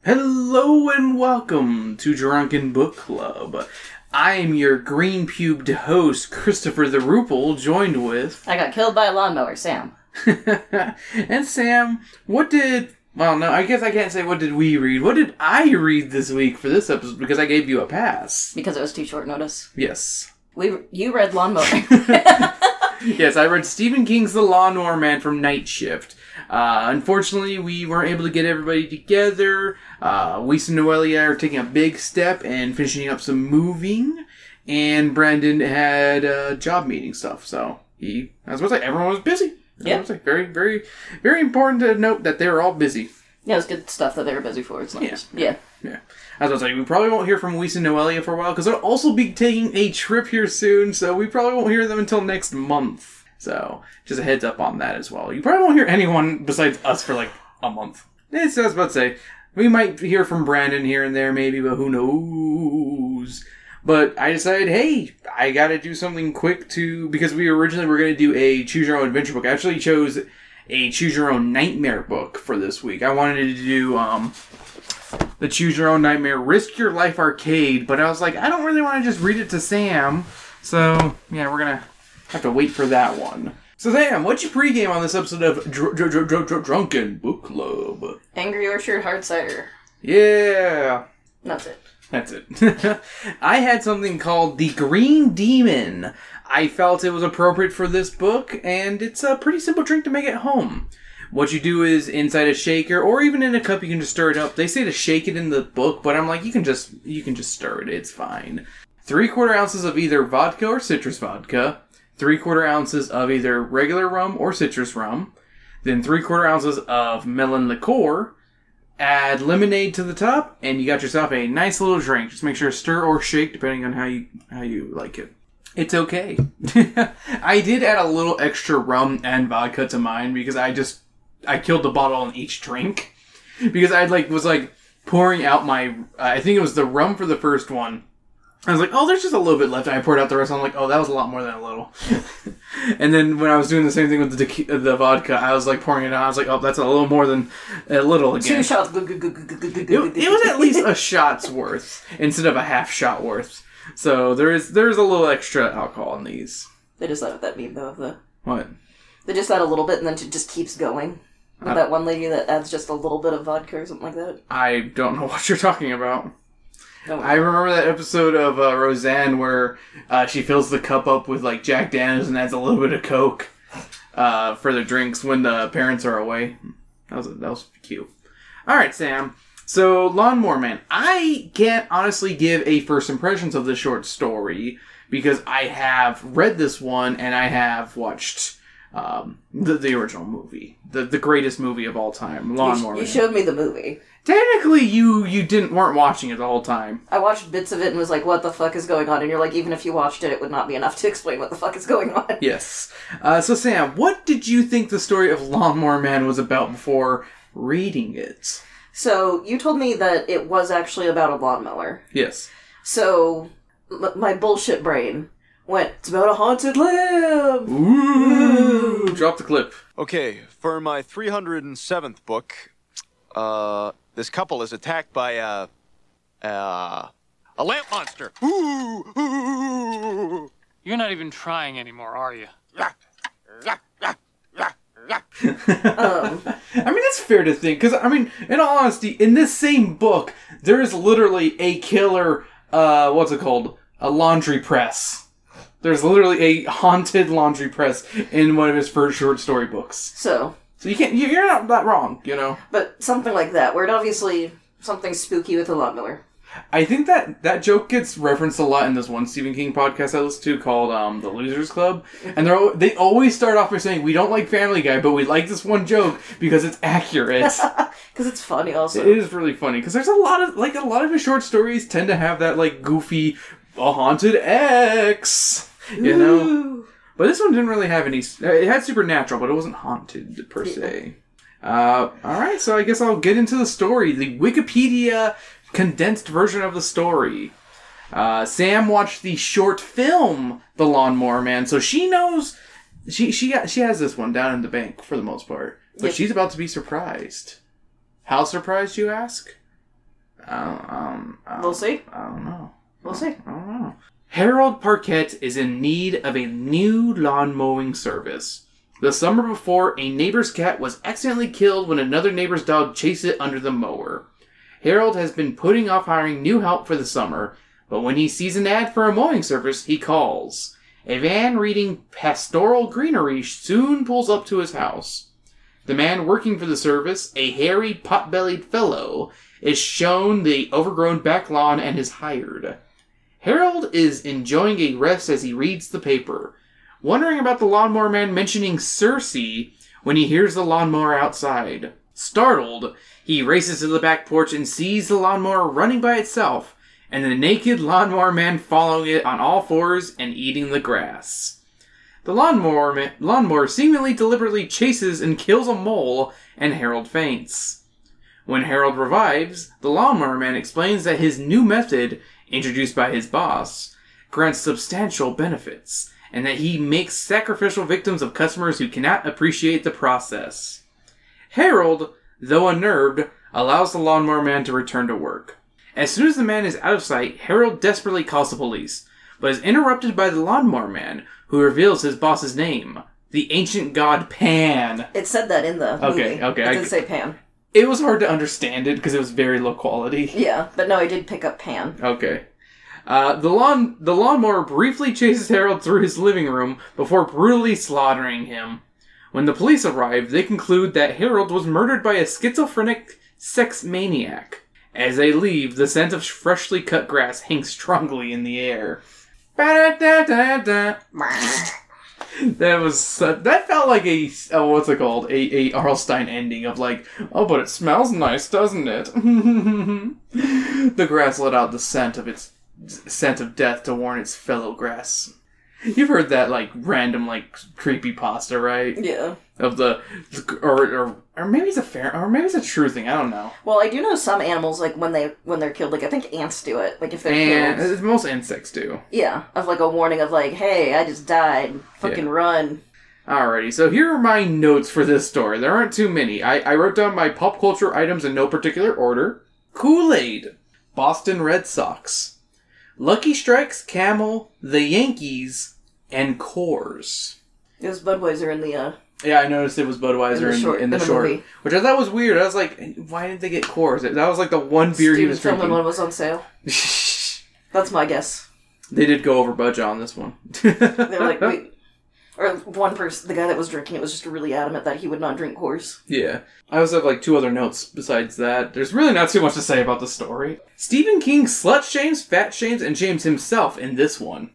Hello and welcome to Drunken Book Club. I am your green-pubed host, Christopher the Rupel, joined with... I got killed by a lawnmower, Sam. And Sam, I guess I can't say what did we read. What did I read this week for this episode? Because I gave you a pass. Because it was too short notice. Yes. You read Lawnmower. Yes, I read Stephen King's The Lawnmower Man from Night Shift. Unfortunately, we weren't able to get everybody together. Weiss and Noelia are taking a big step and finishing up some moving. And Brandon had job meeting stuff. So, everyone was busy. Yeah. Very, very, very important to note that they were all busy. Yeah, it was good stuff that they were busy for. It's nice. Yeah. I was going to say, we probably won't hear from Weiss and Noelia for a while, because they'll also be taking a trip here soon, so we probably won't hear them until next month. So, just a heads up on that as well. You probably won't hear anyone besides us for like a month. I was about to say, we might hear from Brandon here and there maybe, but who knows? But I decided, hey, I gotta do something quick because we originally were going to do a Choose Your Own Adventure book. I actually chose a Choose Your Own Nightmare book for this week. I wanted to do, the Choose Your Own Nightmare Risk Your Life Arcade, but I was like, I don't really want to just read it to Sam. So, yeah, we're going to have to wait for that one. So, Sam, what'd you pregame on this episode of Drunken Book Club? Angry Orchard Hard Cider. Yeah. That's it. That's it. I had something called The Green Demon. I felt it was appropriate for this book, and it's a pretty simple drink to make at home. What you do is, inside a shaker, or even in a cup, you can just stir it up. They say to shake it in the book, but I'm like, you can just stir it, it's fine. 3/4 ounces of either vodka or citrus vodka, 3/4 ounces of either regular rum or citrus rum, then 3/4 ounces of melon liqueur, add lemonade to the top, and you got yourself a nice little drink. Just make sure to stir or shake, depending on how you like it. It's okay. I did add a little extra rum and vodka to mine, because I killed the bottle in each drink. Because I was pouring out I think it was the rum for the first one. I was like, oh, there's just a little bit left. And I poured out the rest. I'm like, oh, that was a lot more than a little. And then when I was doing the same thing with the vodka, I was pouring it out. I was like, oh, that's a little more than a little again. 2 shots. It was at least a shot's worth instead of a half shot worth. So there's a little extra alcohol in these. They just let that meme, though. What? They just add a little bit and then it just keeps going. With that one lady that adds just a little bit of vodka or something like that. I don't know what you're talking about. I remember that episode of Roseanne where she fills the cup up with Jack Daniels and adds a little bit of Coke for the drinks when the parents are away. That was cute. Alright, Sam. So, Lawnmower Man. I can't honestly give a first impressions of this short story because I have read this one and I have watched the original movie. The greatest movie of all time, Lawnmower Man. You showed me the movie. Technically, you weren't watching it the whole time. I watched bits of it and was like, what the fuck is going on? And you're like, even if you watched it, it would not be enough to explain what the fuck is going on. Yes. So, Sam, what did you think the story of Lawnmower Man was about before reading it? So, you told me that it was actually about a lawnmower. Yes. So, my bullshit brain went, it's about a haunted lamb! Ooh! Drop the clip. Okay, for my 307th book, this couple is attacked by a lamp monster. Ooh! You're not even trying anymore, are you? I mean, that's fair to think, because, in all honesty, in this same book, there is literally a killer, what's it called? A laundry press. There's literally a haunted laundry press in one of his first short story books. So you're not that wrong, you know? But something like that, where it obviously something spooky with a lawnmower. I think that joke gets referenced a lot in this one Stephen King podcast I listen to called The Losers Club. And they always start off by saying, we don't like Family Guy, but we like this one joke because it's accurate. Because it's funny also. It is really funny, because there's a lot of his short stories tend to have that, goofy, a haunted ex, you know? But this one didn't really have any... It had supernatural, but it wasn't haunted, per se. Alright, so I guess I'll get into the story. The Wikipedia condensed version of the story. Sam watched the short film, The Lawnmower Man, so she knows... She has this one down in the bank, for the most part. But she's about to be surprised. How surprised, you ask? We'll see. I don't know. We'll see. I don't know. Harold Parkett is in need of a new lawn mowing service. The summer before, a neighbor's cat was accidentally killed when another neighbor's dog chased it under the mower. Harold has been putting off hiring new help for the summer, but when he sees an ad for a mowing service, he calls. A van reading Pastoral Greenery soon pulls up to his house. The man working for the service, a hairy, pot-bellied fellow, is shown the overgrown back lawn and is hired. Harold is enjoying a rest as he reads the paper, wondering about the Lawnmower Man mentioning Cersei when he hears the lawnmower outside. Startled, he races to the back porch and sees the lawnmower running by itself, and the naked Lawnmower Man following it on all fours and eating the grass. The lawnmower seemingly deliberately chases and kills a mole, and Harold faints. When Harold revives, the Lawnmower Man explains that his new method, introduced by his boss, grants substantial benefits, and that he makes sacrificial victims of customers who cannot appreciate the process. Harold, though unnerved, allows the Lawnmower Man to return to work. As soon as the man is out of sight, Harold desperately calls the police, but is interrupted by the Lawnmower Man, who reveals his boss's name, the ancient god Pan. It said that in the movie. Okay. It did say Pan. It was hard to understand it because it was very low quality. Yeah, but no, I did pick up Pan. Okay. The lawnmower briefly chases Harold through his living room before brutally slaughtering him. When the police arrive, they conclude that Harold was murdered by a schizophrenic sex maniac. As they leave, the scent of freshly cut grass hangs strongly in the air. That felt like a Arlstein ending of like, oh, but it smells nice, doesn't it? The grass let out the scent of death to warn its fellow grass. You've heard that like random like creepypasta, right? Yeah. Of the or maybe it's a true thing. I don't know. Well, I do know some animals like when they're killed. Like I think ants do it. Like if they're killed. Most insects do. Yeah, of like a warning of like, hey, I just died. Fucking run. Alrighty, so here are my notes for this story. There aren't too many. I wrote down my pop culture items in no particular order. Kool-Aid, Boston Red Sox, Lucky Strikes, Camel, the Yankees, and Coors. It was Budweiser in the Yeah, I noticed it was Budweiser in the short, movie. which I thought was weird. I was like, why didn't they get Coors? That was like the one beer he was drinking. When it was on sale. That's my guess. They did go over budget on this one. They were like, wait. Or one person, the guy that was drinking it was just really adamant that he would not drink Coors. Yeah. I also have like 2 other notes besides that. There's really not too much to say about the story. Stephen King slut shames, fat shames, and shames himself in this one.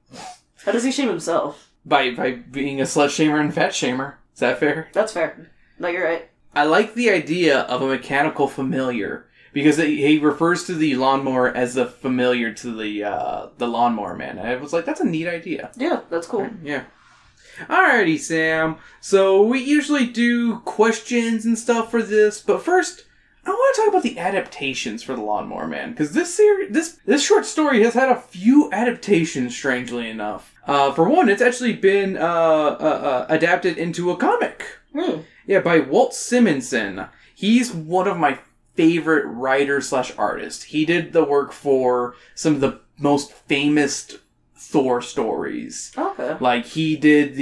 How does he shame himself? By being a slut shamer and fat shamer. Is that fair? That's fair. No, you're right. I like the idea of a mechanical familiar, because he refers to the lawnmower as the familiar to the Lawnmower Man. And I was like, that's a neat idea. Yeah, that's cool. Yeah. Alrighty, Sam. So we usually do questions and stuff for this, but first, I want to talk about the adaptations for the Lawnmower Man, because this short story has had a few adaptations, strangely enough. For one, it's actually been adapted into a comic. Yeah, by Walt Simonson. He's one of my favorite writers/artists. He did the work for some of the most famous Thor stories. Okay. Like he did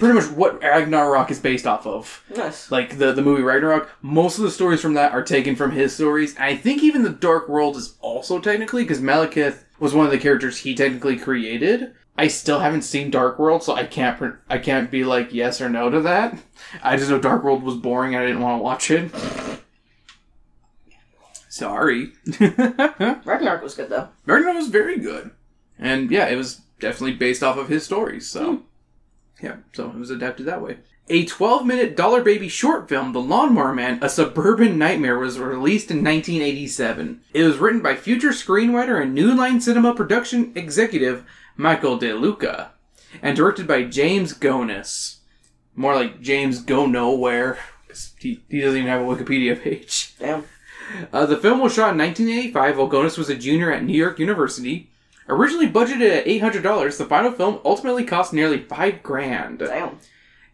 pretty much what Ragnarok is based off of. Nice. Like the movie Ragnarok, most of the stories from that are taken from his stories. And I think even the Dark World is also technically, because Malekith was one of the characters he technically created. I still haven't seen Dark World, so I can't be like yes or no to that. I just know Dark World was boring and I didn't want to watch it. Sorry. Ragnarok was good though. Ragnarok was very good. And yeah, it was definitely based off of his stories, so... Yeah, so it was adapted that way. A 12-minute Dollar Baby short film, The Lawnmower Man, A Suburban Nightmare, was released in 1987. It was written by future screenwriter and New Line Cinema production executive Michael De Luca, and directed by James Gonis. More like James Go Nowhere, because he doesn't even have a Wikipedia page. Damn. The film was shot in 1985 while Gonis was a junior at New York University. Originally budgeted at $800, the final film ultimately cost nearly $5,000. Damn.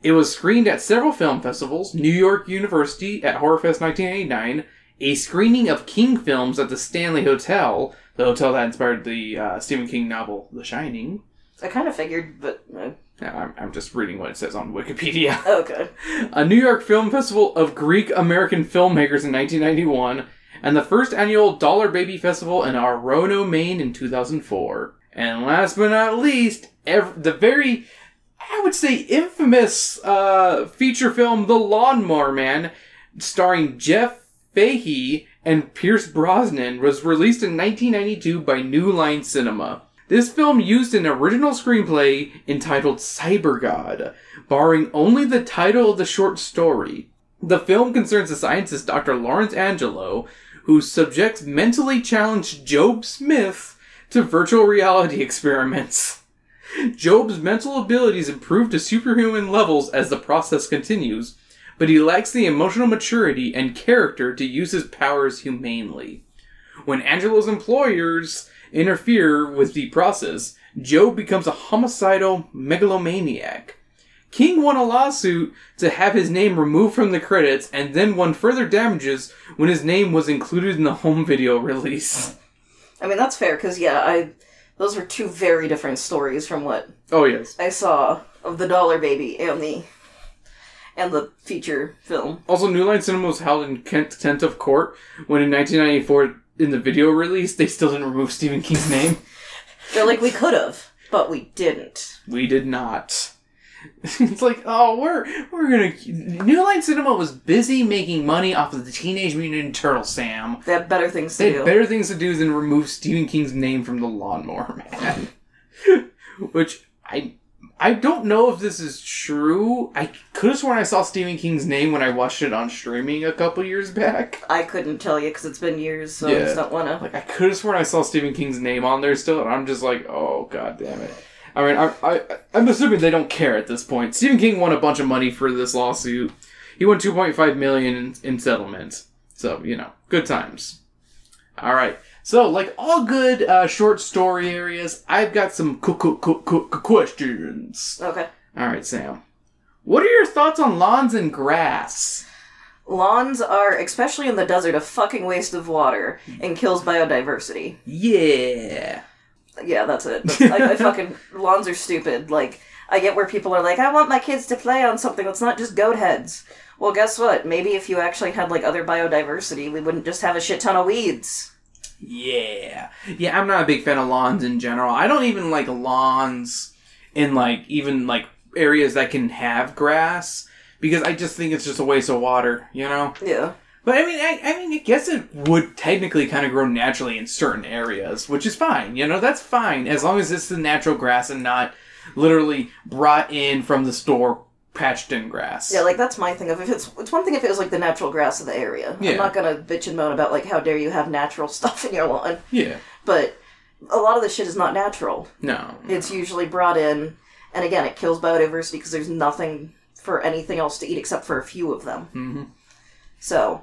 It was screened at several film festivals, New York University at HorrorFest 1989, a screening of King films at the Stanley Hotel, the hotel that inspired the Stephen King novel The Shining. I kind of figured, but... Yeah, I'm just reading what it says on Wikipedia. Okay. A New York Film Festival of Greek-American Filmmakers in 1991, and the first annual Dollar Baby Festival in Orono, Maine in 2004. And last but not least, the very, I would say, infamous feature film The Lawnmower Man, starring Jeff Fahey and Pierce Brosnan, was released in 1992 by New Line Cinema. This film used an original screenplay entitled Cyber God, borrowing only the title of the short story. The film concerns the scientist Dr. Lawrence Angelo, who subjects mentally challenged Job Smith to virtual reality experiments. Job's mental abilities improve to superhuman levels as the process continues, but he lacks the emotional maturity and character to use his powers humanely. When Angelo's employers interfere with the process, Job becomes a homicidal megalomaniac. King won a lawsuit to have his name removed from the credits, and then won further damages when his name was included in the home video release. I mean, that's fair, because, those were two very different stories from what I saw of the Dollar Baby and the feature film. Also, New Line Cinema was held in contempt of court when in 1994, in the video release, they still didn't remove Stephen King's name. They're like, we could have, but we didn't. We did not. It's like, oh, we're gonna... New Line Cinema was busy making money off of the Teenage Mutant Ninja Turtles, Sam. They had better things to They do. had better things to do than remove Stephen King's name from The Lawnmower Man. Which, I don't know if this is true. I could have sworn I saw Stephen King's name when I watched it on streaming a couple years back. I couldn't tell you because it's been years, so I just don't want to... Like, I could have sworn I saw Stephen King's name on there still, and I'm just like, oh, god damn it. I mean, I'm assuming they don't care at this point. Stephen King won a bunch of money for this lawsuit. He won $2.5 million in settlement. So, good times. Alright. So, like all good short story areas, I've got some questions. Okay. Alright, Sam. What are your thoughts on lawns and grass? Lawns are, especially in the desert, a fucking waste of water and kills biodiversity. Yeah. Yeah, that's it. I fucking... Lawns are stupid. Like, I get where people are like, I want my kids to play on something that's not just goat heads. Well, guess what? Maybe if you actually had, like, other biodiversity, we wouldn't just have a shit ton of weeds. Yeah. Yeah, I'm not a big fan of lawns in general. I don't even like lawns in, like, even, like, areas that can have grass, because I just think it's just a waste of water, Yeah. But, I mean, I guess it would technically kind of grow naturally in certain areas, which is fine, that's fine, as long as it's the natural grass and not literally brought in from the store patched in grass. Yeah, like, that's my thing. It's one thing if it was, like, the natural grass of the area. Yeah. I'm not gonna bitch and moan about, like, how dare you have natural stuff in your lawn. Yeah. But a lot of this shit is not natural. No. It's usually brought in, and again, it kills biodiversity because there's nothing for anything else to eat except for a few of them. Mm-hmm. So...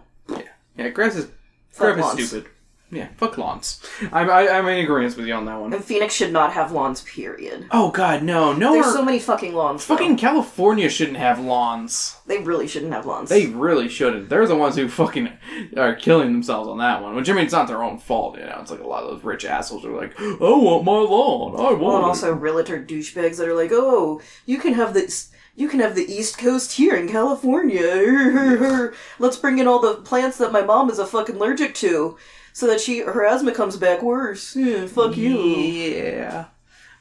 Yeah, grass is stupid. Yeah, fuck lawns. I'm in agreement with you on that one. And Phoenix should not have lawns, period. Oh god, no. There's so many fucking lawns, Fucking California shouldn't have lawns. They really shouldn't have lawns. They really shouldn't. They're the ones who fucking are killing themselves on that one. Which, I mean, it's not their own fault, It's like a lot of those rich assholes are like, I want my lawn. I want and also realtor douchebags that are like, oh, you can have this... You can have the East Coast here in California. Let's bring in all the plants that my mom is a fucking allergic to, so that her asthma comes back worse. Fuck you. Yeah.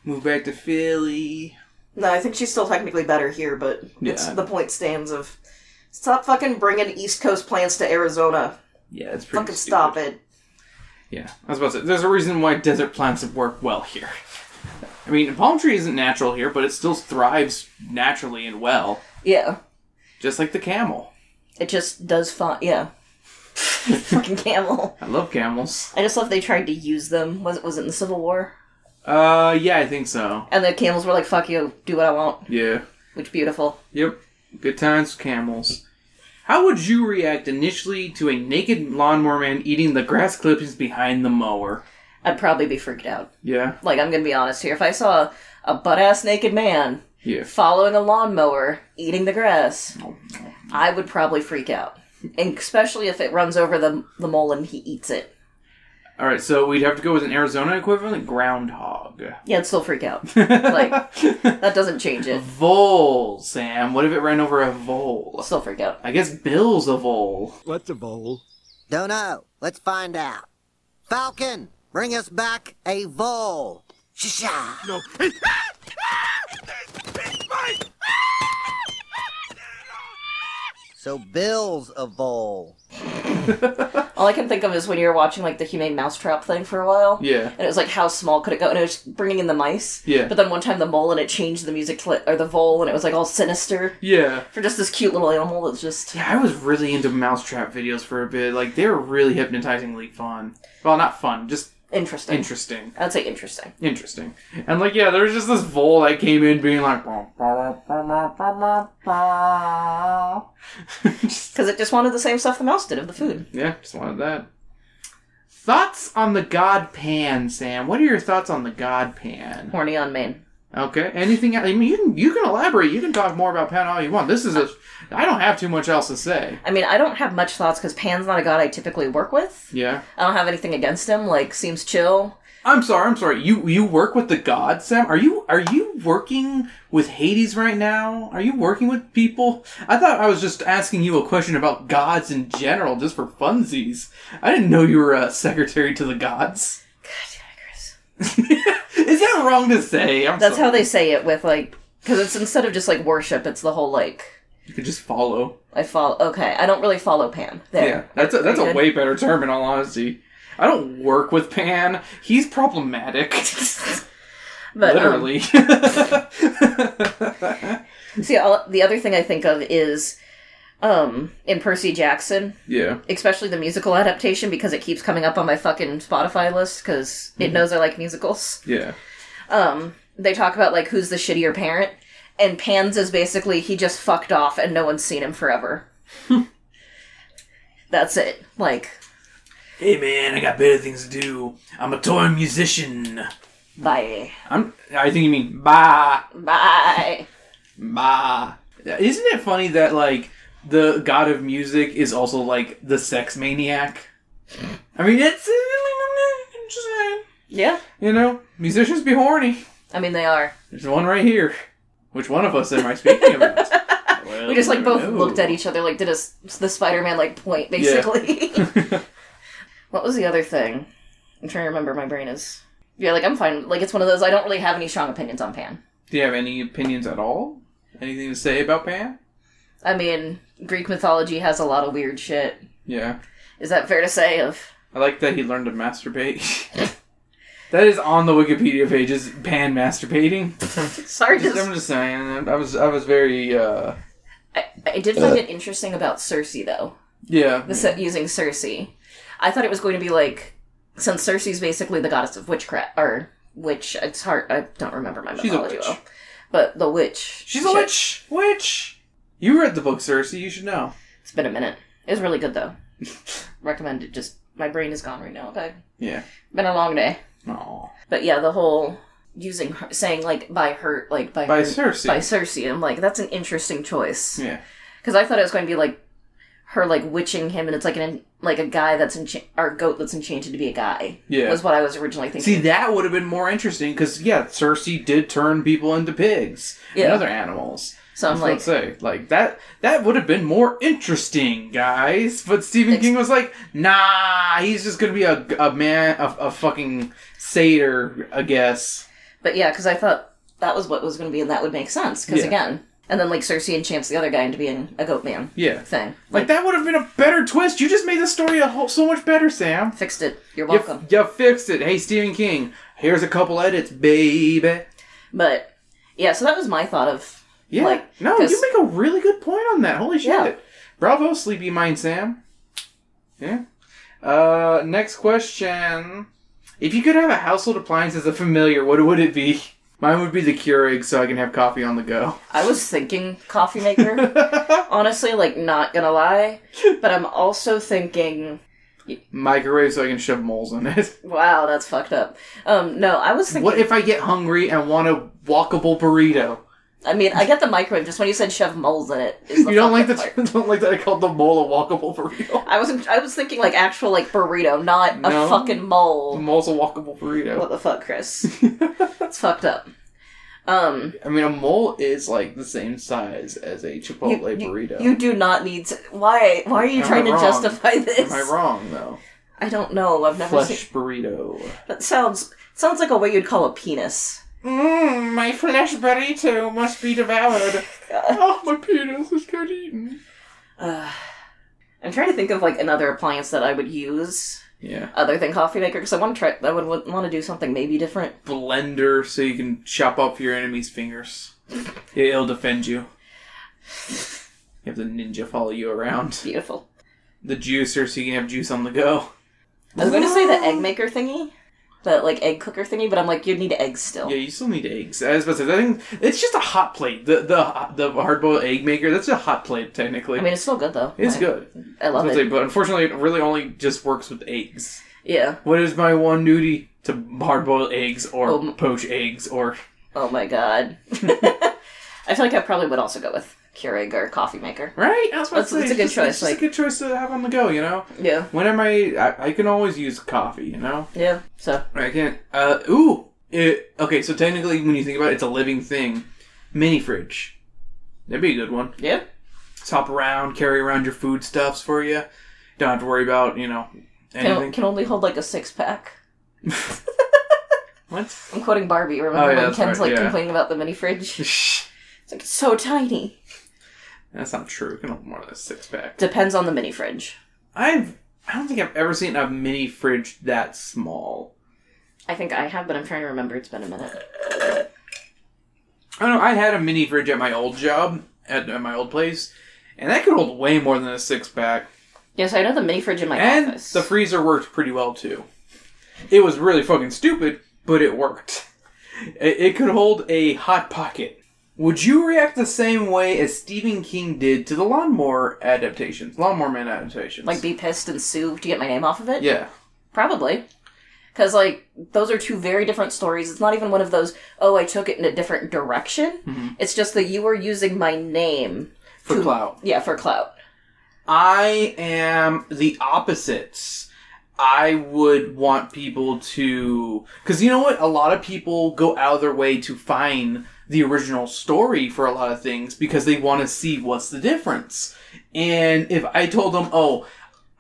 Move back to Philly. No, I think she's still technically better here, but the point stands of stop fucking bringing East Coast plants to Arizona. Yeah, it's pretty fucking stupid. Stop it. Yeah, I was about to say, there's a reason why desert plants work well here. I mean, palm tree isn't natural here, but it still thrives naturally and well. Yeah. Just like the camel. It just does fine, yeah. Fucking camel. I love camels. I just love they tried to use them. Was it in the Civil War? Yeah, I think so. And the camels were like, fuck you, do what I want. Yeah. Which, beautiful. Yep. Good times, camels. How would you react initially to a naked lawnmower man eating the grass clippings behind the mower? I'd probably be freaked out. Yeah? Like, I'm gonna be honest here. If I saw a butt-ass naked man following a lawnmower, eating the grass, I would probably freak out. And especially if it runs over the mole and he eats it. Alright, so we'd have to go with an Arizona equivalent, groundhog. Yeah, it'd still freak out. Like, that doesn't change it. Vole, Sam. What if it ran over a vole? Still freak out. I guess Bill's a vole. What's a vole? Don't know. Let's find out. Falcon, bring us back a vole. Sha-sha. No. So Bill's a vole. All I can think of is when you were watching, like, the Humane Mousetrap thing for a while. Yeah. And it was like, how small could it go? And it was bringing in the mice. Yeah. But then one time the mole and it changed the music to, or the vole, and it was like all sinister. Yeah. For just this cute little animal that's just... Yeah, I was really into mousetrap videos for a bit. Like, they were really hypnotizingly fun. Well, not fun, just... Interesting. Interesting. I'd say interesting. Interesting. And, like, yeah, there was just this vole that came in being like... Because it just wanted the same stuff the mouse did of the food. Yeah, just wanted that. Thoughts on the God Pan, Sam? What are your thoughts on the God Pan? Horny on Maine. Okay. Anything? I mean, you can elaborate. You can talk more about Pan all you want. This is a... I don't have too much else to say. I mean, I don't have much thoughts because Pan's not a god I typically work with. Yeah. I don't have anything against him. Like, seems chill. I'm sorry. You work with the gods, Sam? Are you working with Hades right now? Are you working with people? I thought I was just asking you a question about gods in general, just for funsies. I didn't know you were a secretary to the gods. God damn it, Chris. Is that wrong to say? That's how they say it with, like... Because it's instead of just, like, worship, it's the whole, like... You could just follow. I follow... Okay, I don't really follow Pan. There. Yeah, that's a way better term, in all honesty. I don't work with Pan. He's problematic. But, literally. See, the other thing I think of is... in Percy Jackson. Yeah. Especially the musical adaptation, because it keeps coming up on my fucking Spotify list, because it knows I like musicals. Yeah. They talk about, like, who's the shittier parent, and Pan's is basically, he just fucked off and no one's seen him forever. That's it. Like... Hey man, I got better things to do. I'm a toy musician. Bye. I think you mean bye. Bye. Bye. Isn't it funny that, like, the god of music is also, like, the sex maniac? I mean, it's just saying. Yeah. You know, musicians be horny. I mean, they are. There's one right here. Which one of us am I speaking about? Well, We just, like, both no. looked at each other, like, did the Spider-Man, like, point, basically. Yeah. What was the other thing? I'm trying to remember. My brain is... Yeah, like, I'm fine. Like, it's one of those, I don't really have any strong opinions on Pan. Do you have any opinions at all? Anything to say about Pan? I mean, Greek mythology has a lot of weird shit. Yeah. Is that fair to say? I like that he learned to masturbate. That is on the Wikipedia page, is Pan masturbating. Sorry, I'm just saying. I was very, I did find it interesting about Circe, though. Yeah. Using Circe. I thought it was going to be like... Since Circe's basically the goddess of witchcraft, or witch, it's hard, I don't remember my mythology. She's a witch. Well. But the witch. She's a witch! Witch! You read the book, Circe, you should know. It's been a minute. It was really good, though. Recommend it, just... My brain is gone right now, okay? Yeah. Been a long day. Aww. But yeah, the whole... Using her, saying, like, by Circe. By Circe. I'm like, that's an interesting choice. Yeah. Because I thought it was going to be, like, her, like, witching him, and it's like a guy that's or a goat that's enchanted to be a guy. Yeah. Was what I was originally thinking. See, that would have been more interesting, because, yeah, Circe did turn people into pigs. Yeah. And other animals. So I'm like... Like, that would have been more interesting, guys. But Stephen King was like, nah, he's just gonna be a man, a fucking satyr, I guess. But yeah, because I thought that was what was going to be, and that would make sense. Because again... And then, like, Circe enchants the other guy into being a goat man. Yeah. Thing. Like, that would have been a better twist. You just made the story so much better, Sam. Fixed it. You're welcome. You fixed it. Hey, Stephen King, here's a couple edits, baby. But, yeah, so that was my thought of... Yeah. Like, no, you make a really good point on that. Holy shit. Yeah. Bravo, Sleepy Mind Sam. Yeah. Next question. If you could have a household appliance as a familiar, what would it be? Mine would be the Keurig, so I can have coffee on the go. I was thinking coffee maker. Honestly, like, not gonna lie. But I'm also thinking... Microwave so I can shove moles in it. Wow, that's fucked up. No, I was thinking... What if I get hungry and want a walkable burrito? I mean, I get the microwave. Just when you said shove moles in it, is the You don't like part. that I called the mole a walkable burrito? I was thinking like actual like burrito, not a fucking mole. The mole's a walkable burrito. What the fuck, Chris? It's fucked up. I mean, a mole is like the same size as a Chipotle burrito. You do not need to. Why are you trying to justify this? Am I wrong though? I don't know. I've never seen. Flesh burrito. That sounds like a way you'd call a penis. My flesh burrito must be devoured. Oh, my penis is got eaten. I'm trying to think of like another appliance that I would use. Yeah. Other than coffee maker, because I want to try. I would want to do something maybe different. Blender, so you can chop off your enemy's fingers. It'll defend you. You have the ninja follow you around. Beautiful. The juicer, so you can have juice on the go. I was going to say the egg maker thingy. The, like, egg cooker thingy, but I'm like, you'd need eggs still. Yeah, you still need eggs. I was about to say, I think it's just a hot plate. The hard-boiled egg maker, that's a hot plate, technically. I mean, it's still good, though. It's good. I love it. Say, but unfortunately, it really only just works with eggs. Yeah. What is my one duty? To hard-boil eggs, or poach eggs, or... Oh my god. I feel like I probably would also go with Keurig or coffee maker. Right? I was about to say, it's a good choice. It's just a good choice to have on the go, you know? Yeah. When I can always use coffee, you know? Yeah, so. I can't, okay, so technically, when you think about it, it's a living thing. Mini fridge. That'd be a good one. Yeah. Hop around, carry around your foodstuffs for you. Don't have to worry about, you know, anything. Can only hold like a 6-pack. What? I'm quoting Barbie. Remember when Ken's right, complaining about the mini fridge? It's like, it's so tiny. That's not true. It can hold more than a 6-pack. Depends on the mini fridge. I don't think I've ever seen a mini fridge that small. I think I have, but I'm trying to remember. It's been a minute. I don't know. I had a mini fridge at my old job, at my old place, and that could hold way more than a 6-pack. Yes, I know the mini fridge in my office. And the freezer worked pretty well, too. It was really fucking stupid, but it worked. It could hold a Hot Pocket. Would you react the same way as Stephen King did to the Lawnmower Man adaptations? Like, be pissed and sue to get my name off of it? Yeah. Probably. Because, like, those are two very different stories. It's not even one of those, I took it in a different direction. Mm-hmm. It's just that you were using my name. For clout. Yeah, for clout. I am the opposites. I would want people to... Because you know what? A lot of people go out of their way to find the original story for a lot of things because they want to see what's the difference. And if I told them,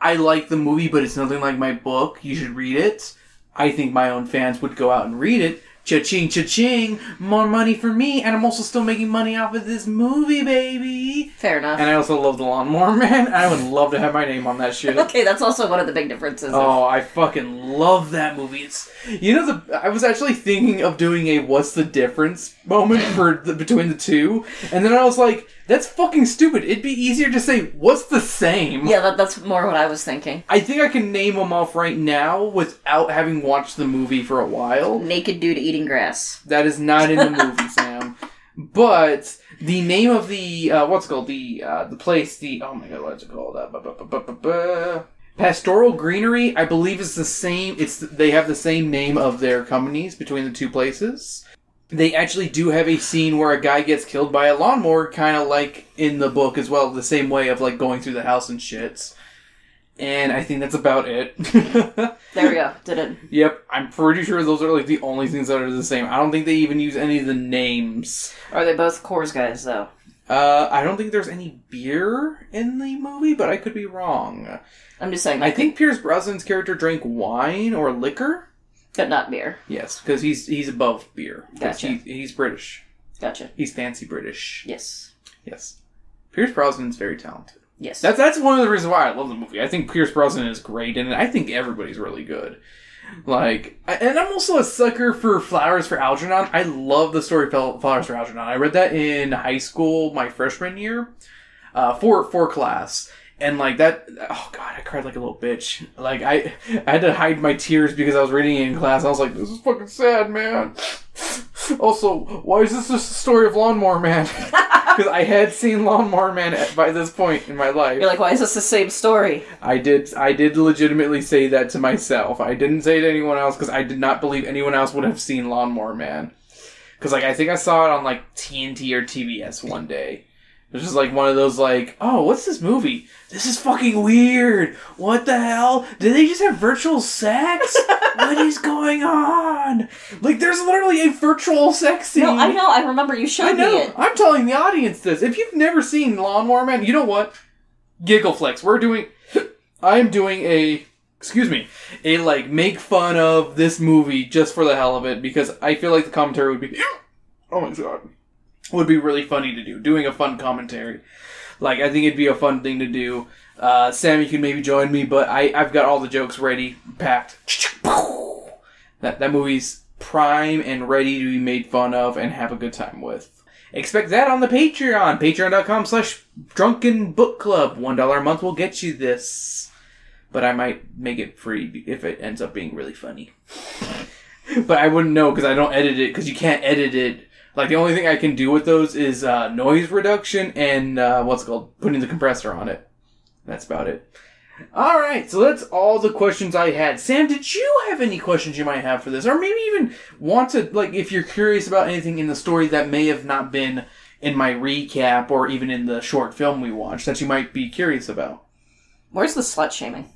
I like the movie, but it's nothing like my book, you should read it, I think my own fans would go out and read it. Cha-ching, cha-ching, more money for me, and I'm also still making money off of this movie, baby. Fair enough. And I also love The Lawnmower Man, and I would love to have my name on that shit. Okay, that's also one of the big differences. I fucking love that movie. It's, I was actually thinking of doing a what's the difference moment between the two, and then I was like, that's fucking stupid. It'd be easier to say, what's the same? Yeah, that's more what I was thinking. I think I can name them off right now without having watched the movie for a while. Naked dude eating grass. That is not in the movie, Sam. But the name of the, the place, oh my god, what's it called? Pastoral Greenery, I believe is the same, they have the same name of their companies between the two places. They actually do have a scene where a guy gets killed by a lawnmower, kind of like in the book as well, the same way of like going through the house and shits. And I think that's about it. There we go. Did it. Yep. I'm pretty sure those are like the only things that are the same. I don't think they even use any of the names. Are they both Coors guys, though? I don't think there's any beer in the movie, but I could be wrong. I'm just saying. I think Pierce Brosnan's character drank wine or liquor. But not beer. Yes, because he's above beer. Gotcha. He's British. Gotcha. He's fancy British. Yes. Yes. Pierce Brosnan's very talented. Yes. That's one of the reasons why I love the movie. I think Pierce Brosnan is great, and I think everybody's really good. Like, and I'm also a sucker for Flowers for Algernon. I love the story Flowers for Algernon. I read that in high school, my freshman year, for class. And like that, oh god, I cried like a little bitch. Like I had to hide my tears because I was reading it in class. I was like, this is fucking sad, man. Also, why is this just the story of Lawnmower Man? Because I had seen Lawnmower Man by this point in my life. You're like, why is this the same story? I did legitimately say that to myself. I didn't say it to anyone else because I did not believe anyone else would have seen Lawnmower Man. Because, like, I think I saw it on, like, TNT or TBS one day. It was just, like, one of those, like, oh, what's this movie? This is fucking weird. What the hell? Did they just have virtual sex? What is going on? Like, there's literally a virtual sex scene. No, I know. I remember you showed me it. I'm telling the audience this. If you've never seen Lawnmower Man, you know what? Giggle flex. I'm doing a like, make fun of this movie just for the hell of it, because I feel like the commentary would be, oh my god, would be really funny to do. Doing a fun commentary. Like, I think it'd be a fun thing to do. Sam, you can maybe join me, but I've got all the jokes ready, packed. That movie's prime and ready to be made fun of and have a good time with. Expect that on the Patreon. Patreon.com/Drunken Book Club. $1 a month will get you this. But I might make it free if it ends up being really funny. But I wouldn't know because I don't edit it, because you can't edit it. Like, the only thing I can do with those is noise reduction and, putting the compressor on it. That's about it. Alright, so that's all the questions I had. Sam, did you have any questions you might have for this? Or maybe even want to, like, if you're curious about anything in the story that may have not been in my recap or even in the short film we watched that you might be curious about. Where's the slut shaming?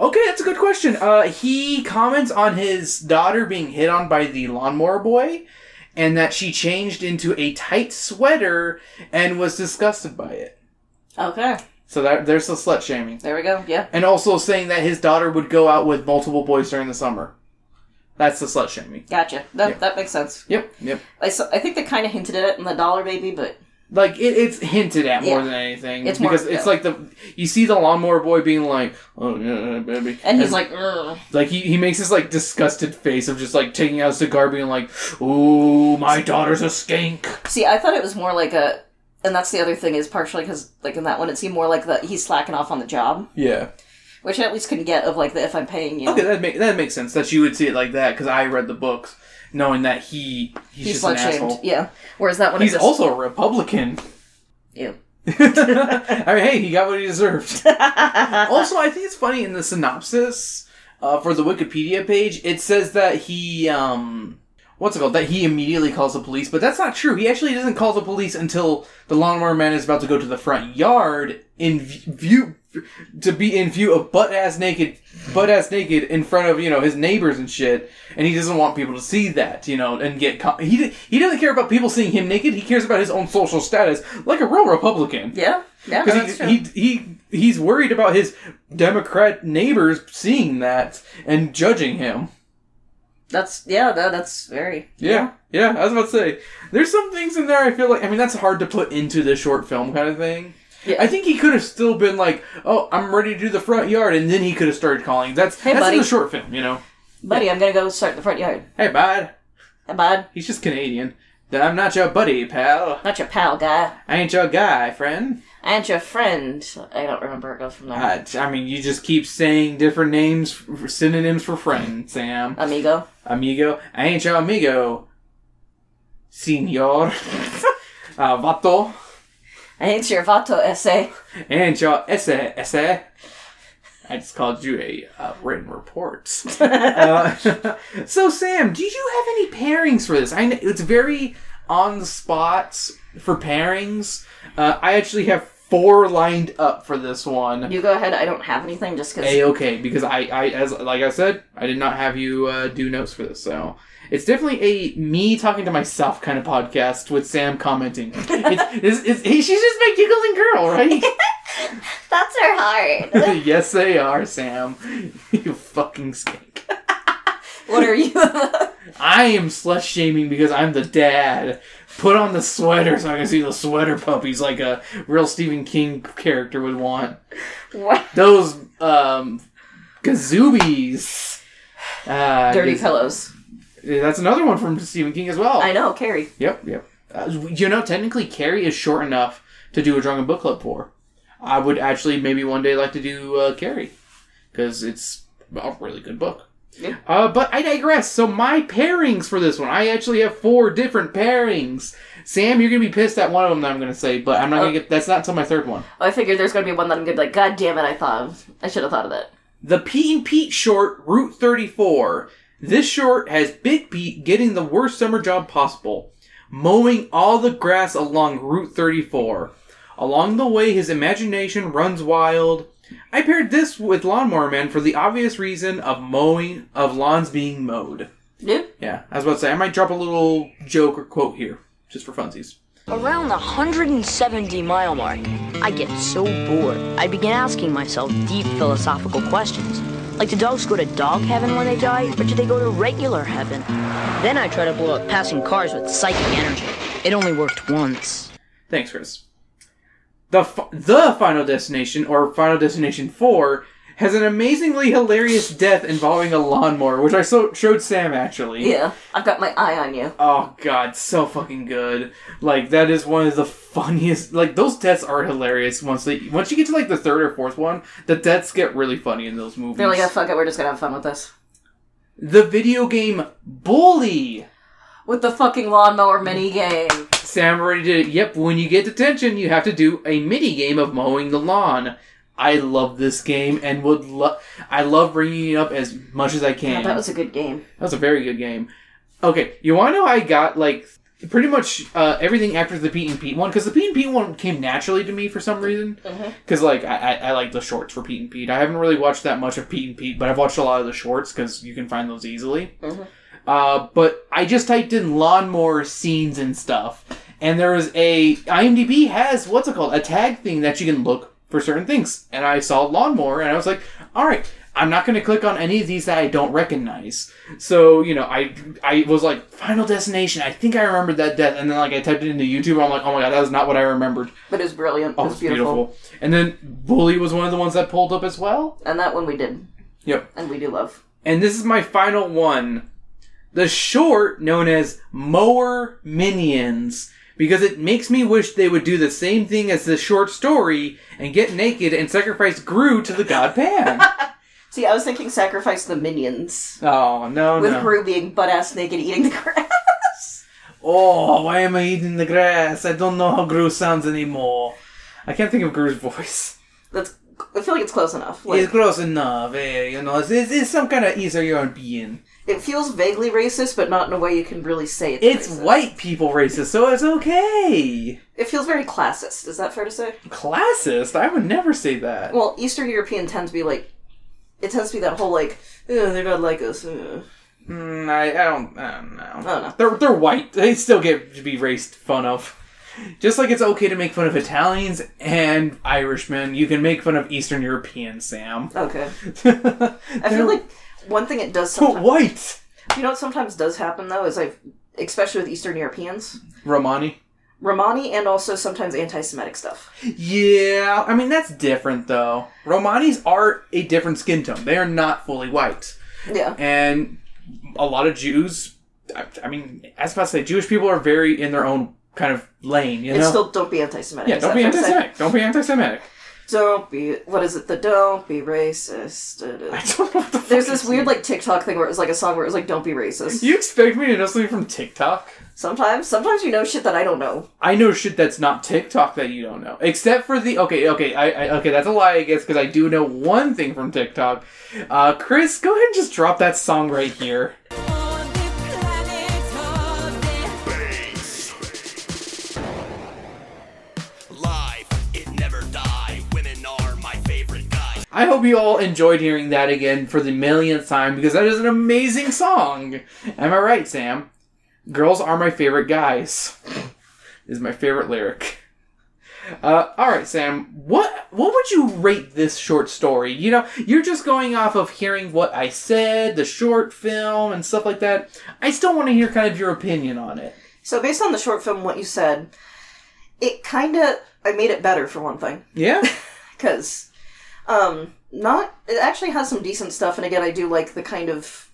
Okay, that's a good question. He comments on his daughter being hit on by the lawnmower boy, and that she changed into a tight sweater and was disgusted by it. Okay. So there's the slut shaming. There we go, yeah. And also saying that his daughter would go out with multiple boys during the summer. That's the slut shaming. Gotcha. That makes sense. Yep. I think they kind of hinted at it in the Dollar Baby, but... Like, it's hinted at more than anything. It's like you see the lawnmower boy being like, oh, yeah, baby. And he's like, ugh. Like, he makes this, like, disgusted face of just, like, taking out a cigar being like, ooh, my daughter's a skank. See, I thought it was more like a... And that's the other thing, is partially because, like, in that one, it seemed more like he's slacking off on the job. Yeah. Which I at least couldn't get of, like, the if I'm paying you. Okay, that makes sense that you would see it like that, because I read the books knowing that he's just an asshole. Yeah. Whereas that one he's also a Republican. Ew. I mean, hey, he got what he deserved. Also, I think it's funny in the synopsis for the Wikipedia page, it says that he, that he immediately calls the police, but that's not true. He actually doesn't call the police until the Lawnmower Man is about to go to the front yard in view of butt-ass naked in front of, his neighbors and shit, and he doesn't want people to see that, and get he doesn't care about people seeing him naked. He cares about his own social status, like a real Republican. Yeah, because he's worried about his Democrat neighbors seeing that and judging him. That's very... Yeah, I was about to say, there's some things in there I feel like, that's hard to put into the short film kind of thing. Yeah. I think he could have still been like, oh, I'm ready to do the front yard, and then he could have started calling. That's in the short film, Buddy, yeah. I'm gonna go start the front yard. Hey, bud. Hey, bud. He's just Canadian. I'm not your buddy, pal. Not your pal, guy. I ain't your guy, friend. I ain't your friend. I don't remember it goes from there. You just keep saying different names, synonyms for friend, Sam. Amigo. Amigo. I ain't your amigo. Senor. Vato. I ain't your vato essay. Ain't your essay. I just called you a written report. So, Sam, do you have any pairings for this? I know it's very on the spot for pairings. I actually have 4 lined up for this one. You go ahead. I don't have anything just because... Okay, because like I said, I did not have you do notes for this, so... It's definitely a me talking to myself kind of podcast with Sam commenting. She's just my giggling girl, right? That's her heart. Yes, they are, Sam. You fucking skink. What are you? I am slut-shaming because I'm the dad. Put on the sweater so I can see the sweater puppies like a real Stephen King character would want. What? Those, gazoobies. Dirty pillows. That's another one from Stephen King as well. I know, Carrie. Yep. Technically Carrie is short enough to do a Drunken Book Club for. I would actually maybe one day like to do Carrie. Because it's a really good book. Yeah. But I digress. So my pairings for this one, I actually have 4 different pairings. Sam, you're going to be pissed at one of them that I'm going to say, but I'm not going to get... That's not until my third one. I figured there's going to be one that I'm going to be like, God damn it, I should have thought of that. The Pete and Pete short, Route 34... This short has Big Pete getting the worst summer job possible, mowing all the grass along Route 34. Along the way, his imagination runs wild. I paired this with Lawnmower Man for the obvious reason of lawns being mowed. Yep. Yeah, I was about to say, I might drop a little joke or quote here, just for funsies. Around the 170-mile mark, I get so bored, I begin asking myself deep philosophical questions. Like, do dogs go to dog heaven when they die, or do they go to regular heaven? Then I try to blow up passing cars with psychic energy. It only worked once. Thanks, Chris. The Final Destination, or Final Destination 4, has an amazingly hilarious death involving a lawnmower, which I showed Sam, actually. Yeah, I've got my eye on you. Oh, God, so fucking good. Like, that is one of the funniest... Like, those deaths are hilarious once you get to, like, the third or fourth one. The deaths get really funny in those movies. They're like, oh, fuck it, we're just gonna have fun with this. The video game Bully! With the fucking lawnmower minigame. Sam already did it. Yep, when you get detention, you have to do a mini-game of mowing the lawn. I love this game and I love bringing it up as much as I can. Yeah, that was a good game. That was a very good game. Okay, you want to know I got, like, pretty much everything after the Pete and Pete one? Because the Pete and Pete one came naturally to me for some reason. Because, like, I like the shorts for Pete and Pete. I haven't really watched that much of Pete and Pete, but I've watched a lot of the shorts because you can find those easily. But I just typed in lawnmower scenes and stuff. And there was IMDb has, a tag thing that you can look for certain things. And I saw lawnmower, and I was like, alright, I'm not going to click on any of these that I don't recognize. So, you know, I was like, Final Destination, I think I remembered that death. And then, like, I typed it into YouTube, and I'm like, oh my god, that was not what I remembered. But it was brilliant. Oh, it was beautiful. And then Bully was one of the ones that pulled up as well. And that one we did. Yep. And we do love. And this is my final one. The short, known as Mower Minions. Because it makes me wish they would do the same thing as the short story and get naked and sacrifice Gru to the god Pan. See, I was thinking sacrifice the minions. Oh, no. With Gru being butt-ass naked eating the grass. Oh, why am I eating the grass? I don't know how Gru sounds anymore. I can't think of Gru's voice. I feel like it's close enough. Like, it's close enough. You know, it's some kind of Eastern European. It feels vaguely racist, but not in a way you can really say it's racist. White people racist, so it's okay. It feels very classist. Is that fair to say? Classist? I would never say that. Well, Eastern European tends to be like... It tends to be that whole, like, they're not like us. I don't know. Oh, no. They're white. They still get to be raced fun of. Just like it's okay to make fun of Italians and Irishmen, you can make fun of Eastern Europeans, Sam. Okay. I feel like one thing it does sometimes... White! You know what sometimes does happen, though, is especially with Eastern Europeans? Romani and also sometimes anti-Semitic stuff. Yeah, I mean, that's different, though. Romanis are a different skin tone. They are not fully white. Yeah. And a lot of Jews... I mean, I was about to say, Jewish people are very in their own kind of lane, you know? It's still, don't be anti-Semitic. Yeah, don't be anti-Semitic. Don't be anti-Semitic. Don't be racist. I don't know what the fuck There's this weird, like, TikTok thing where it was like a song where it was like, don't be racist. You expect me to know something from TikTok? Sometimes you know shit that I don't know. I know shit that's not TikTok that you don't know. Except for the... Okay, that's a lie, I guess, because I do know one thing from TikTok. Chris, go ahead and just drop that song right here. I hope you all enjoyed hearing that again for the millionth time, because that is an amazing song. Am I right, Sam? Girls are my favorite guys. Is my favorite lyric. Alright, Sam, what would you rate this short story? You know, you're just going off of hearing what I said, the short film, and stuff like that. I still want to hear kind of your opinion on it. So based on the short film, what you said, I made it better for one thing. Yeah? Because... it actually has some decent stuff, and again, I do like the kind of...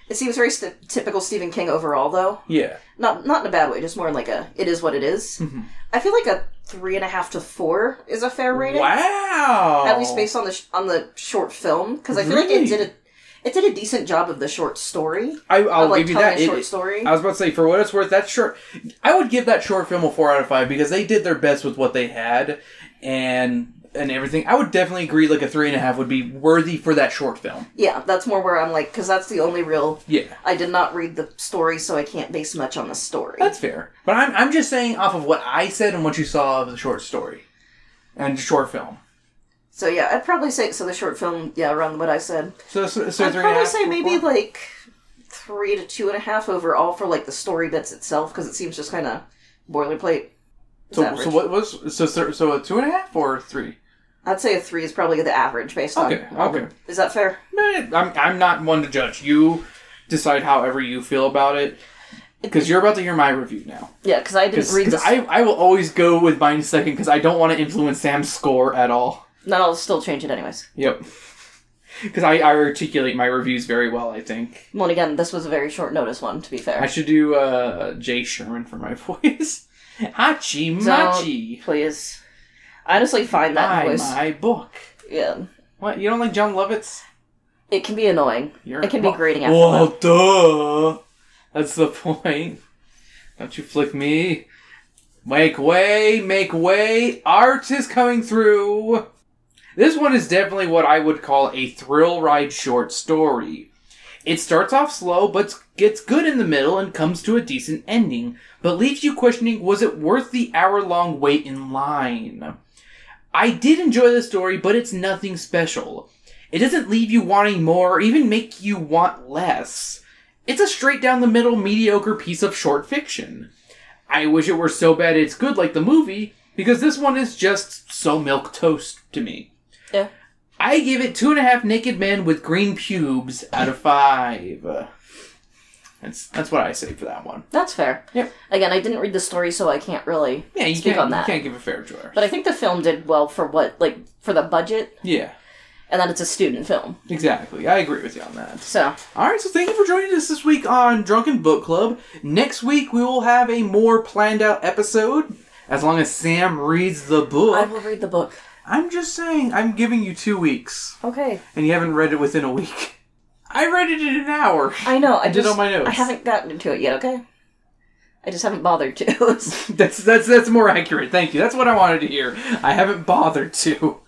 It seems very typical Stephen King overall, though. Yeah. Not in a bad way, just more in like it is what it is. Mm-hmm. I feel like a 3.5 to 4 is a fair rating. Wow! At least based on the short film, because I feel like it did a decent job of the short story. I'll give you that. Short story. I was about to say, for what it's worth, that short... I would give that short film a 4 out of 5, because they did their best with what they had, and and everything, I would definitely agree like a 3.5 would be worthy for that short film. Yeah, that's more where I'm like, because that's the only real... Yeah. I did not read the story, so I can't base much on the story. That's fair. But I'm just saying off of what I said and what you saw of the short story. And short film. So yeah, I'd probably say, so the short film, yeah, around what I said. So I'd 3.5? probably say maybe like 3 to 2.5 overall for like the story bits itself, because it seems just kind of boilerplate. So what was so a 2.5 or 3? I'd say a 3 is probably the average based on. Okay. Is that fair? I'm not one to judge. You decide however you feel about it. Because you're about to hear my review now. Yeah, because I didn't read this. I will always go with mine second because I don't want to influence Sam's score at all. No, I'll still change it anyways. Yep. Because I articulate my reviews very well, I think. Well, and again, this was a very short notice one, to be fair. I should do Jay Sherman for my voice. Hachi Machi. Please. I honestly find that voice... my book. Yeah. What? You don't like John Lovitz? It can be annoying. It can be grating after well, that. duh. That's the point. Don't you flick me. Make way. Art is coming through. This one is definitely what I would call a thrill ride short story. It starts off slow, but gets good in the middle and comes to a decent ending, but leaves you questioning, was it worth the hour-long wait in line? I did enjoy the story, but it's nothing special. It doesn't leave you wanting more or even make you want less. It's a straight-down-the-middle, mediocre piece of short fiction. I wish it were so bad it's good like the movie, because this one is just so milquetoast to me. Yeah. I give it 2.5 naked men with green pubes out of 5. That's what I say for that one. That's fair. Yep. Again, I didn't read the story, so I can't really speak on that. You can't give a fair choice. But I think the film did well for for the budget. Yeah. And that it's a student film. Exactly. I agree with you on that. So. Alright, so thank you for joining us this week on Drunken Book Club. Next week we will have a more planned out episode, as long as Sam reads the book. I will read the book. I'm just saying, I'm giving you 2 weeks. Okay. And you haven't read it within a week. I read it in an hour. I know. I did all my notes. I haven't gotten into it yet, okay? I just haven't bothered to. That's more accurate. Thank you. That's what I wanted to hear. I haven't bothered to.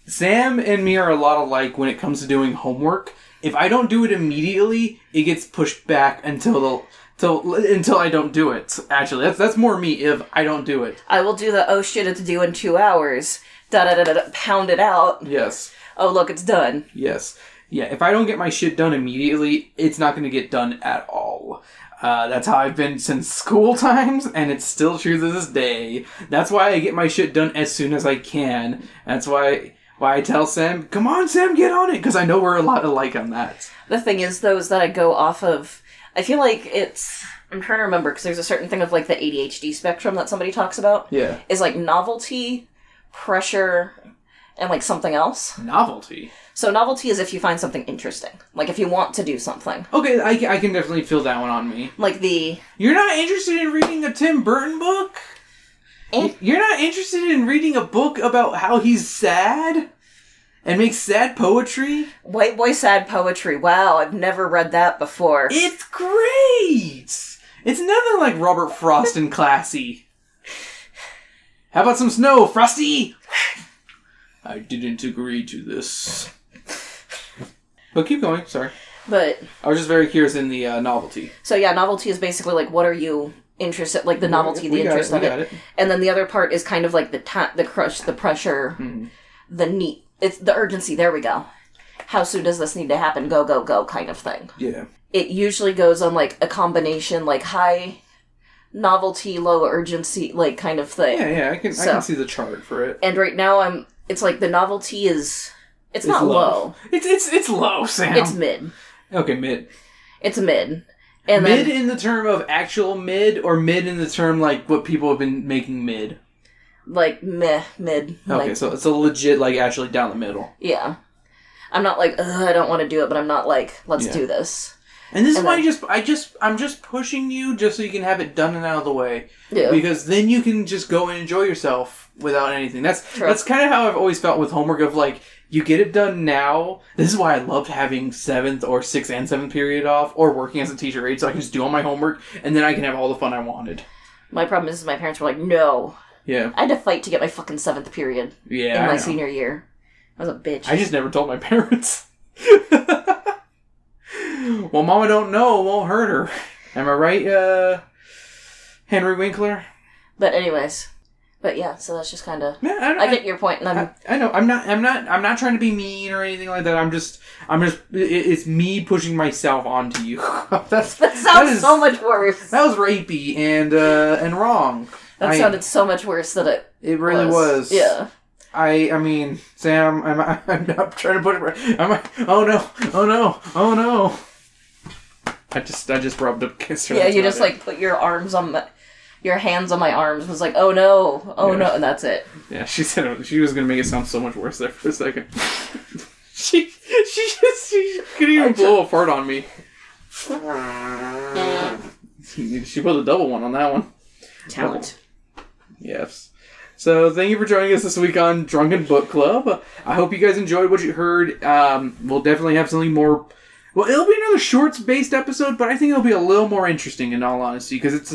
Sam and me are a lot alike when it comes to doing homework. If I don't do it immediately, it gets pushed back until I don't do it. Actually, that's more me if I don't do it. I will do the, oh shit, it's due in 2 hours. Da-da-da-da-da, pound it out. Yes. Oh, look, it's done. Yes. Yeah, if I don't get my shit done immediately, it's not going to get done at all. That's how I've been since school times, and it's still true to this day. That's why I get my shit done as soon as I can. That's why I tell Sam, come on, Sam, get on it, because I know we're a lot alike on that. The thing is, though, is that I go off of... I feel like I'm trying to remember, because there's a certain thing of, like, the ADHD spectrum that somebody talks about. Yeah. Is, like, novelty, pressure, and, like, something else. Novelty? So novelty is if you find something interesting. Like, if you want to do something. Okay, I can definitely feel that one on me. Like the... You're not interested in reading a Tim Burton book? You're not interested in reading a book about how he's sad? And makes sad poetry? White boy sad poetry. Wow, I've never read that before. It's great! It's nothing like Robert Frost and classy. How about some snow, Frosty? I didn't agree to this. But keep going, sorry. But... I was just very curious in the novelty. So yeah, novelty is basically like, what are you interested... Like, the novelty, the interest of it. And then the other part is kind of like the crush, the pressure, the neat... It's the urgency, there we go. How soon does this need to happen? Go, go, go kind of thing. Yeah. It usually goes on, like, a combination, like, high novelty, low urgency, like, kind of thing. Yeah, I can see the chart for it. And right now, it's like the novelty is... It's not low. It's low, Sam. It's mid. Okay, mid. It's mid. And mid in the term of actual mid, or mid in the term, like, what people have been making mid? Like, mid. Okay, like, so it's a legit, like, actually down the middle. Yeah. I'm not like, I don't want to do it, but I'm not like, let's do this. And this is why I'm just pushing you just so you can have it done and out of the way. Yeah. Because then you can just go and enjoy yourself without anything. That's kind of how I've always felt with homework of, like, you get it done now. This is why I loved having 7th or 6th and 7th period off, or working as a teacher aide, so I can just do all my homework, and then I can have all the fun I wanted. My problem is my parents were like, no. Yeah. I had to fight to get my fucking 7th period Yeah, in I my know. senior year. I was a bitch. I just never told my parents. Well, Mama don't know, won't hurt her. Am I right, Henry Winkler? But anyways. But yeah, so that's just kind of... Yeah, I get your point, and I know. I'm not trying to be mean or anything like that. I'm just. It's me pushing myself onto you. that sounds so much worse. That was rapey and wrong. That sounded so much worse than it. It really was. Yeah. I mean, Sam, I'm not trying to put it. Oh no. I just rubbed up, kissed her. Yeah, you just like put your hands on my arms. Was like, oh no, no, and that's it. Yeah, she said she was gonna make it sound so much worse there for a second. she couldn't even blow a fart on me. She put a double one on that one. Talent. Yes. So thank you for joining us this week on Drunken Book Club. I hope you guys enjoyed what you heard. We'll definitely have something more. Well, it'll be another shorts-based episode, but I think it'll be a little more interesting in all honesty, because it's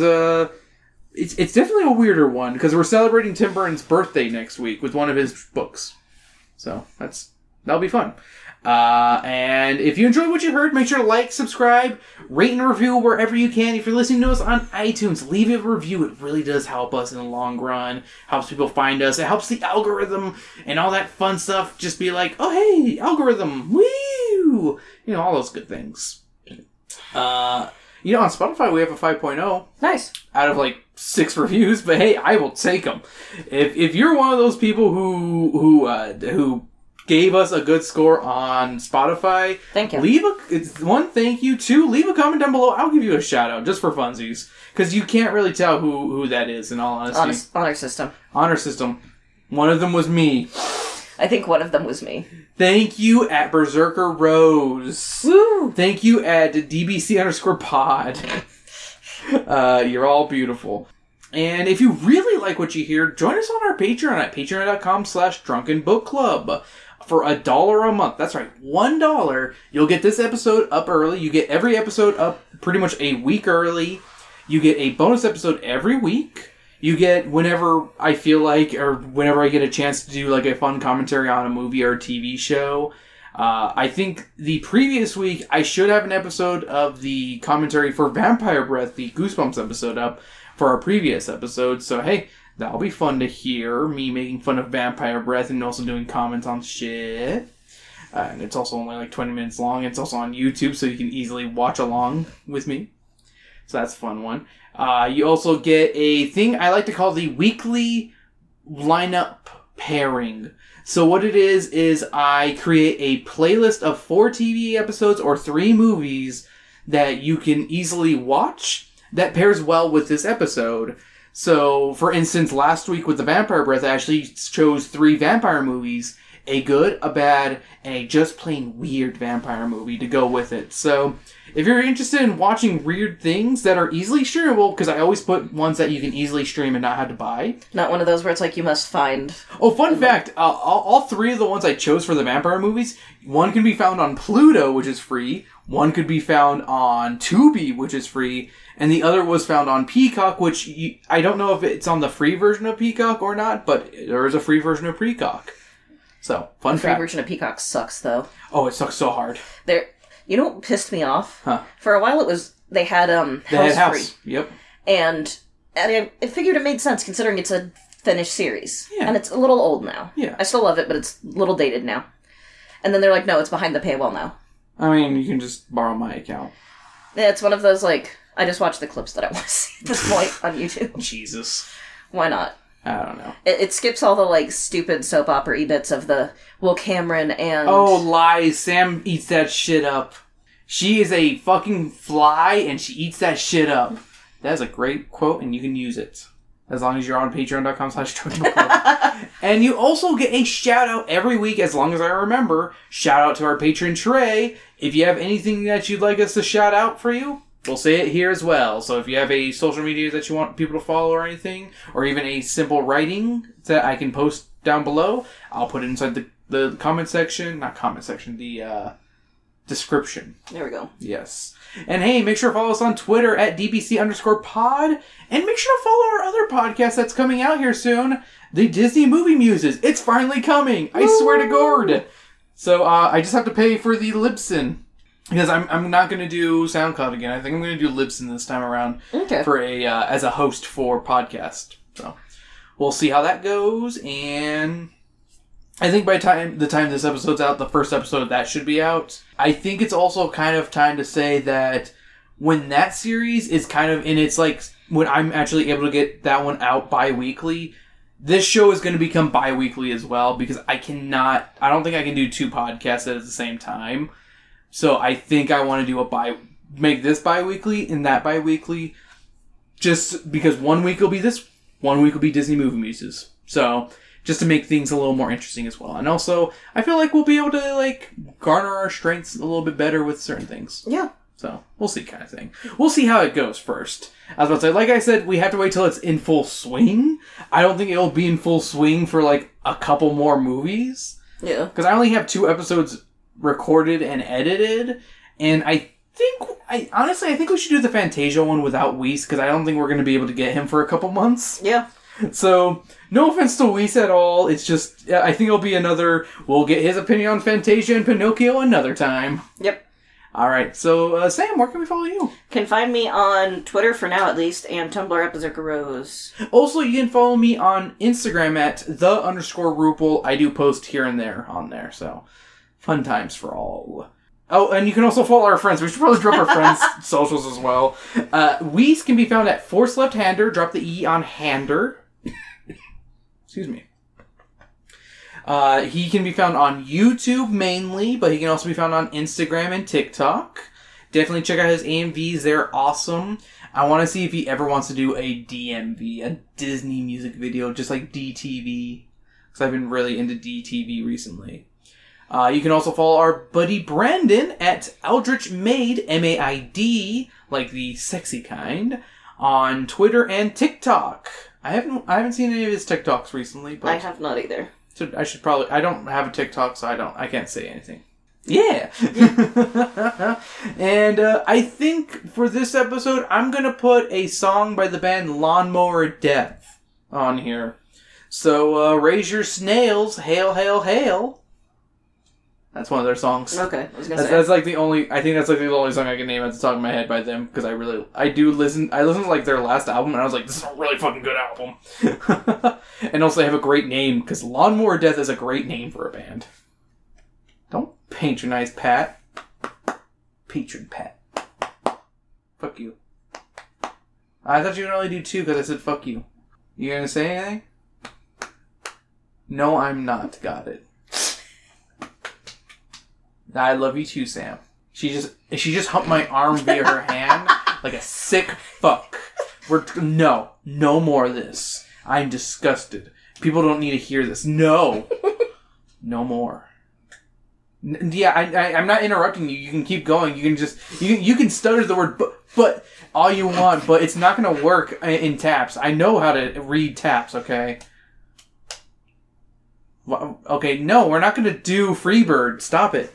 definitely a weirder one, because we're celebrating Tim Burton's birthday next week with one of his books. So that'll be fun. And if you enjoyed what you heard, make sure to like, subscribe, rate and review wherever you can. If you're listening to us on iTunes, leave a review. It really does help us in the long run. Helps people find us. It helps the algorithm and all that fun stuff. Just be like, oh hey, algorithm, woo! You know, all those good things. On Spotify we have a 5.0. Nice. Out of like 6 reviews, but hey, I will take them. If you're one of those people who gave us a good score on Spotify, thank you. Thank you. 2, leave a comment down below. I'll give you a shout out just for funsies, because you can't really tell who that is in all honesty. Honor system. Honor system. One of them was me. I think one of them was me. Thank you at Berserker Rose. Woo! Thank you at DBC_pod. You're all beautiful. And if you really like what you hear, join us on our Patreon at patreon.com/drunkenbookclub. For $1 a month. That's right, $1. You'll get this episode up early. You get every episode up pretty much a week early. You get a bonus episode every week. You get whenever I feel like, or whenever I get a chance to do like a fun commentary on a movie or a TV show. I think the previous week I should have an episode of the commentary for Vampire Breath, the Goosebumps episode, up for our previous episode. So hey, that'll be fun to hear, me making fun of Vampire Breath and also doing comments on shit. And it's also only like 20 minutes long. It's also on YouTube, so you can easily watch along with me. So that's a fun one. You also get a thing I like to call the weekly lineup pairing. So what it is I create a playlist of 4 TV episodes or 3 movies that you can easily watch that pairs well with this episode. So, for instance, last week with the Vampire Breath, I actually chose 3 vampire movies, a good, a bad, and a just plain weird vampire movie to go with it. So, if you're interested in watching weird things that are easily streamable, because I always put ones that you can easily stream and not have to buy. Not one of those where it's like you must find... Oh, fun fact, all 3 of the ones I chose for the vampire movies, one can be found on Pluto, which is free, one could be found on Tubi, which is free, and the other was found on Peacock, which I don't know if it's on the free version of Peacock or not, but there is a free version of Peacock. So, fun fact. The free version of Peacock sucks, though. Oh, it sucks so hard. You know what pissed me off? Huh. For a while it was, they had House free. Yep. And I figured it made sense considering it's a finished series. Yeah. And it's a little old now. Yeah. I still love it, but it's a little dated now. And then they're like, no, it's behind the paywall now. I mean, you can just borrow my account. Yeah, it's one of those, like, I just watch the clips that I want to see at this point on YouTube. Jesus. Why not? I don't know. It skips all the, like, stupid soap opera bits of the Will Cameron and... Oh, lies. Sam eats that shit up. She is a fucking fly, and she eats that shit up. That is a great quote, and you can use it. As long as you're on patreon.com/drunkenbookclub. And you also get a shout-out every week, as long as I remember. Shout-out to our patron, Trey. If you have anything that you'd like us to shout out for you, we'll say it here as well. So if you have a social media that you want people to follow or anything, or even a simple writing that I can post down below, I'll put it inside the comment section. Not comment section, the description. There we go. Yes. And hey, make sure to follow us on Twitter at DBC_pod. And make sure to follow our other podcast that's coming out here soon. The Disney Movie Muses. It's finally coming. I swear to God. So I just have to pay for the Libsyn. Because I'm not going to do SoundCloud again. I think I'm going to do Libsyn this time around. Okay. For as a host for podcast. So we'll see how that goes. And I think by the time this episode's out, the first episode of that should be out. I think it's also kind of time to say that when that series is kind of in its, like, when I'm actually able to get that one out bi-weekly, this show is going to become bi-weekly as well, because I don't think I can do 2 podcasts at the same time. So I think I want to do make this bi-weekly and that bi-weekly, just because 1 week will be this, 1 week will be Disney Movie Muses. So just to make things a little more interesting as well. And also, I feel like we'll be able to, like, garner our strengths a little bit better with certain things. Yeah. So, we'll see kind of thing. We'll see how it goes first. I was about to say, like I said, we have to wait till it's in full swing. I don't think it'll be in full swing for, like, a couple more movies. Yeah. Because I only have 2 episodes recorded and edited. And I think we should do the Fantasia one without Weiss, because I don't think we're going to be able to get him for a couple months. Yeah. So, no offense to Weiss at all. It's just, I think it'll be we'll get his opinion on Fantasia and Pinocchio another time. Yep. Alright, so, Sam, where can we follow you? Can find me on Twitter for now, at least, and Tumblr at Berserker Rose. Also, you can follow me on Instagram at _Rupel. I do post here and there on there, so fun times for all. Oh, and you can also follow our friends. We should probably drop our friends' socials as well. Weiss can be found at Force Left Hander. Drop the E on Hander. Excuse me. He can be found on YouTube mainly, but he can also be found on Instagram and TikTok. Definitely check out his AMVs. They're awesome. I want to see if he ever wants to do a DMV, a Disney music video, just like DTV. Because I've been really into DTV recently. You can also follow our buddy Brandon at Eldritch Maid, M-A-I-D, like the sexy kind, on Twitter and TikTok. I haven't seen any of his TikToks recently, but I have not either. So I don't have a TikTok, so I can't say anything. Yeah! And I think for this episode, I'm gonna put a song by the band Lawnmower Death on here. So, raise your snails, hail, hail, hail. That's one of their songs. Okay, I was gonna say. That's like the only, I think that's like the only song I can name at the top of my head by them, because I listened to like their last album, and I was like, this is a really fucking good album. And also they have a great name, because Lawnmower Death is a great name for a band. Don't patronize Pat. Patron Pat. Fuck you. I thought you would only do 2 because I said fuck you. You gonna say anything? No, I'm not. Got it. I love you too, Sam. She just humped my arm via her hand like a sick fuck. No more of this. I'm disgusted. People don't need to hear this. No more. Yeah, I'm not interrupting you. You can keep going. You can stutter the word but all you want, but it's not going to work in taps. I know how to read taps. Okay. Okay, no, we're not going to do Freebird. Stop it.